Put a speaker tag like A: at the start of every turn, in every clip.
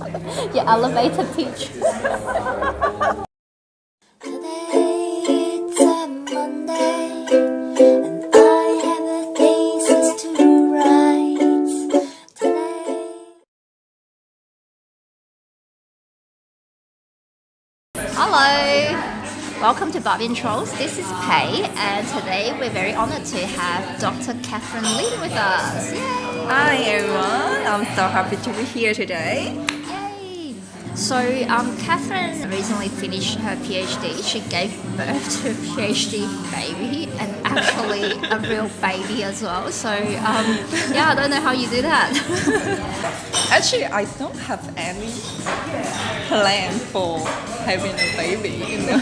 A: Your elevator pitch.
B: It's a Monday, and I have a thesis to write today.
A: Hello, welcome to Bob Intros. This is Pei, and today we're very honored to have Dr. Catherine Lin with us. Yay!
C: Hi everyone, I'm so happy to be here today.
A: Yay! So, Catherine recently finished her PhD. She gave birth to a PhD baby, and actually a real baby as well. So, yeah, I don't know how you do that.
C: Actually, I don't have any plan for having a baby, you know.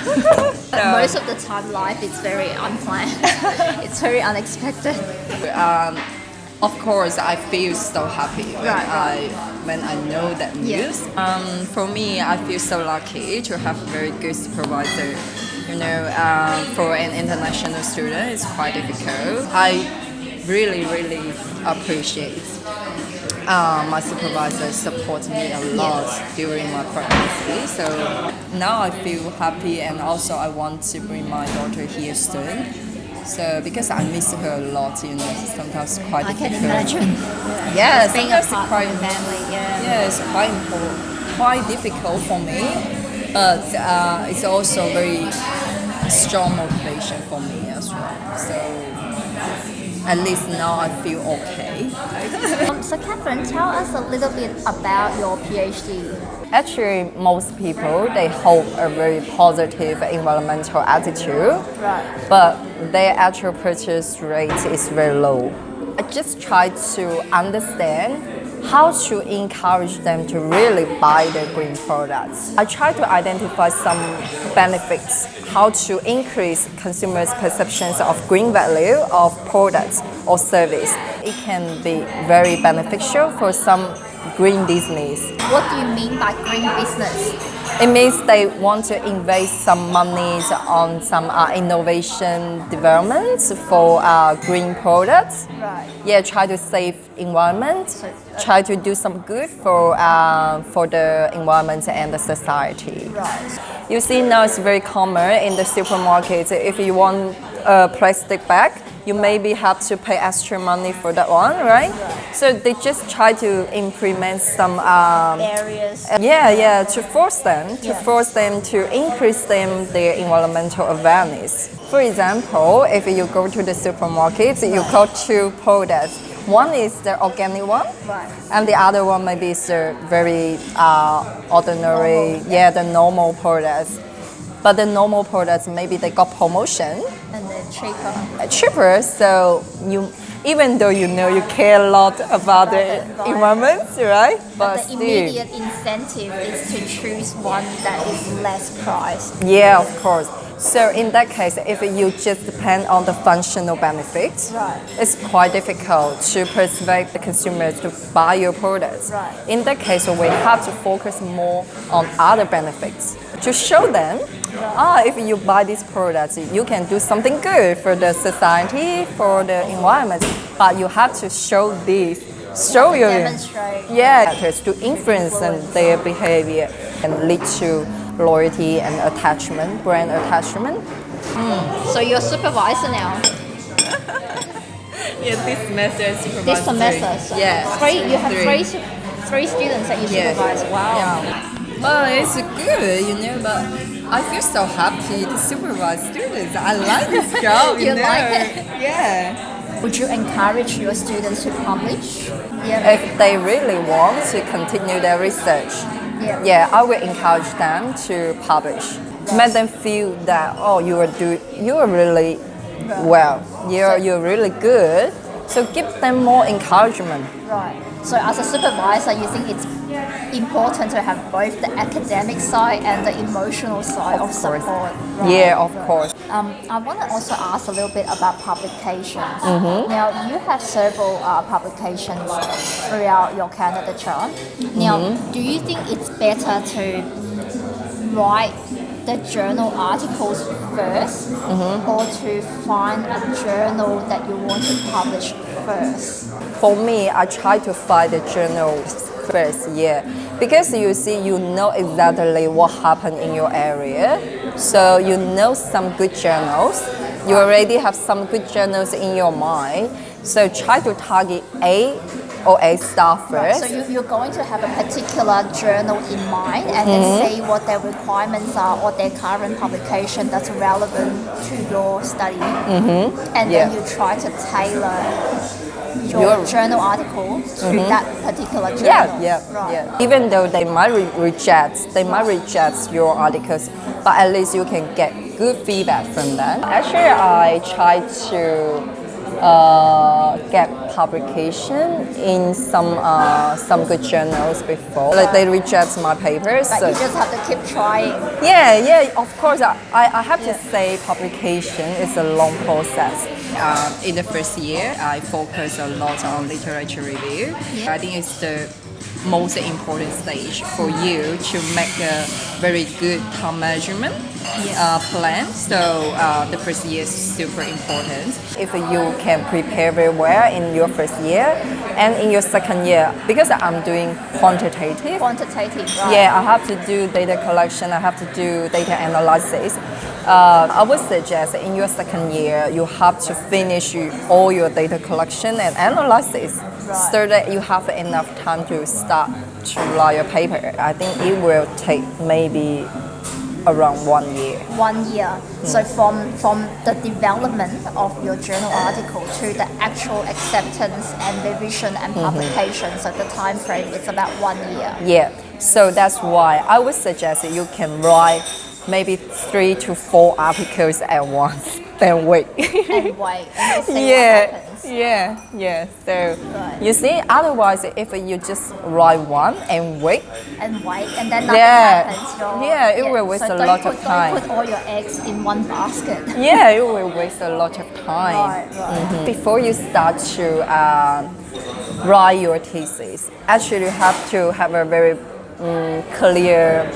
A: Most of the time, life is very unplanned. It's very unexpected.
C: Of course, I feel so happy when I know that news. For me, I feel so lucky to have a very good supervisor. You know, for an international student, it's quite difficult. I really appreciate my supervisor support me a lot during my pregnancy. So now I feel happy, and also I want to bring my daughter here soon. So because I miss her a lot, you know, sometimes quite difficult.
A: I can imagine.
C: Yeah,
A: Being
C: sometimes
A: apart
C: quite
A: from family.
C: yeah, it's quite important, quite difficult for me, but it's also very strong motivation for me as well. So at least now I feel okay.
A: So Catherine, tell us a little bit about your PhD.
C: Actually, most people, they hold a very positive environmental attitude, but their actual purchase rate is very low. I just try to understand how to encourage them to really buy the green products. I try to identify some benefits, how to increase consumers' perceptions of green value of products or service. It can be very beneficial for some green business.
A: What do you mean by green business?
C: It means they want to invest some money on some innovation developments for green products.
A: Right.
C: Yeah, try to save environment, try to do some good for the environment and the society.
A: Right.
C: You see now it's very common in the supermarket. If you want a plastic bag, you maybe have to pay extra money for that one, right? So they just try to implement some
A: Areas.
C: to force them to increase their environmental awareness. For example, if you go to the supermarket, you got two products. One is the organic one, and the other one maybe is the very ordinary, the normal products. But the normal products, maybe they got promotion.
A: And then cheaper.
C: Cheaper, so even though you know you care a lot about the environment, right?
A: But the immediate incentive is to choose one that is less priced.
C: Yeah, of course. So in that case, if you just depend on the functional benefits, it's quite difficult to persuade the consumers to buy your products. In that case, we have to focus more on other benefits to show them, if you buy these products, you can do something good for the society, for the environment. But you have to show this,
A: Demonstrate.
C: to influence their behavior and lead to loyalty and attachment, brand attachment.
A: So you're a supervisor now.
C: Yeah, this semester supervisor.
A: This semester. So you have three students that you supervise. Wow.
C: Yeah. Well, it's good, you know, but I feel so happy to supervise students. I like this job, you know.
A: Like it?
C: Yeah.
A: Would you encourage your students to publish?
C: If they really want to continue their research, I will encourage them to publish. Make them feel that you are really well, you're really good. So give them more encouragement.
A: Right. So as a supervisor, you think it's important to have both the academic side and the emotional side of support. Right?
C: Yeah, of course.
A: I want to also ask a little bit about publications. Now, you have several publications throughout your candidature. Now, do you think it's better to write the journal articles first or to find a journal that you want to publish first?
C: For me, I try to find the journal first year, because you see, you know exactly what happened in your area, so you know some good journals. You already have some good journals in your mind, so try to target A or A star first.
A: So you're going to have a particular journal in mind and then see what their requirements are or their current publication that's relevant to your study. And then you try to tailor your journal article to that particular journal.
C: Yeah. Even though they might reject your articles, but at least you can get good feedback from them. Actually, I try to get publication in some good journals before. Like they reject my papers.
A: But you just have to keep trying.
C: Yeah, of course. I have to say publication is a long process. In the first year, I focus a lot on literature review. I think it's the most important stage for you to make a very good time management plan. So the first year is super important. If you can prepare very well in your first year and in your second year, because I'm doing quantitative,
A: Right.
C: yeah, I have to do data collection, I have to do data analysis. I would suggest in your second year, you have to finish all your data collection and analysis so that you have enough time to start to write your paper. I think it will take maybe around 1 year.
A: 1 year. So from the development of your journal article to the actual acceptance and revision and publication, so the time frame is about 1 year.
C: Yeah, so that's why I would suggest that you can write maybe 3 to 4 articles at once, then wait.
A: And wait and see what happens.
C: Yeah. So you see, otherwise, if you just write one and wait,
A: And then nothing happens.
C: It will waste a lot of time.
A: Don't put all your eggs in one basket.
C: Yeah, it will waste a lot of time.
A: Right.
C: Before you start to write your thesis, actually you have to have a very clear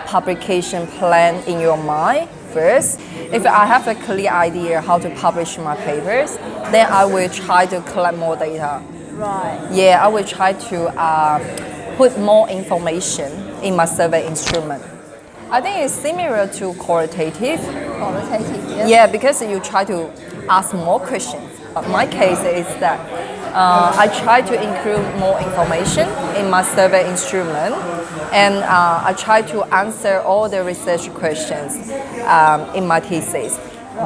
C: publication plan in your mind first. If I have a clear idea how to publish my papers, then I will try to collect more data.
A: Right.
C: Yeah, I will try to put more information in my survey instrument. I think it's similar to qualitative. Yeah, because you try to ask more questions. My case is that I try to include more information in my survey instrument, and I try to answer all the research questions in my thesis.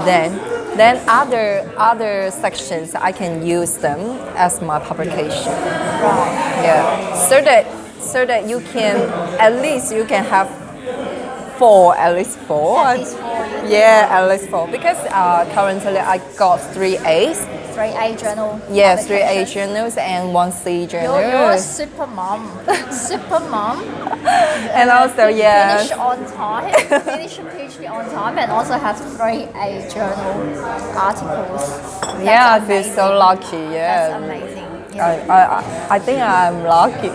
C: Then other sections I can use them as my publication. Yeah, so that you can at least you can have at least four. Yeah, at least 4. Because currently I got 3 A's.
A: 3A journal.
C: Yeah, 3 A journals and 1 C journal.
A: You're a super mom.
C: And also,
A: Finish on time. Finish your PhD on time, and also have 3 A journal articles.
C: I feel so lucky. Yeah.
A: That's amazing. Yeah.
C: I think I'm lucky.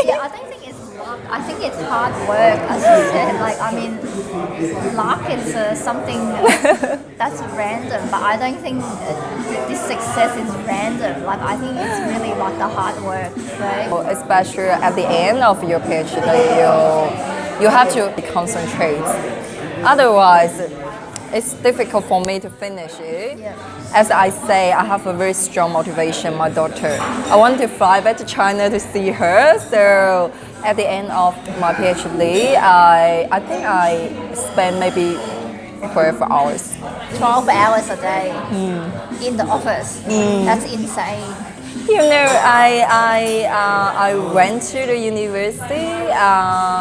A: Yeah, I don't think it's luck. I think it's hard work, as you said. Like, I mean, luck is something that's random, but I don't think this success is random. Like, I think it's really like the hard work, right?
C: Especially at the end of your PhD, you have to concentrate. Otherwise, it's difficult for me to finish it.
A: Yeah.
C: As I say, I have a very strong motivation, my daughter. I want to fly back to China to see her. So at the end of my PhD, I think I spent maybe 12 hours.
A: 12 hours a day in the office. That's insane.
C: You know, I went to the university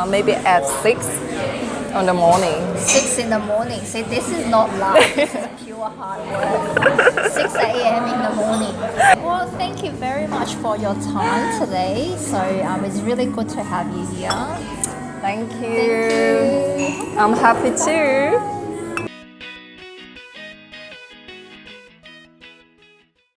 C: maybe at 6 in the morning.
A: 6 in the morning. See, this is not luck. This is pure hard work. 6 a.m. in the morning. Well, thank you very much for your time today. So it's really good to have you here.
C: Thank you. I'm happy too.